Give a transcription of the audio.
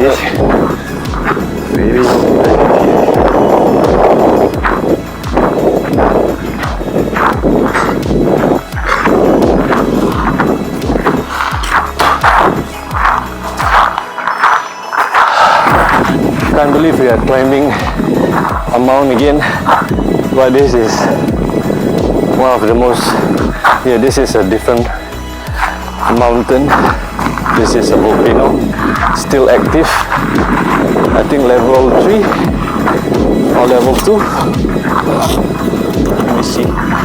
Yes. Very Can't believe we are climbing a mountain again, but this is one of the most, yeah, this is a different mountain. This is a volcano, still active. I think level 3 or level 2. Let me see.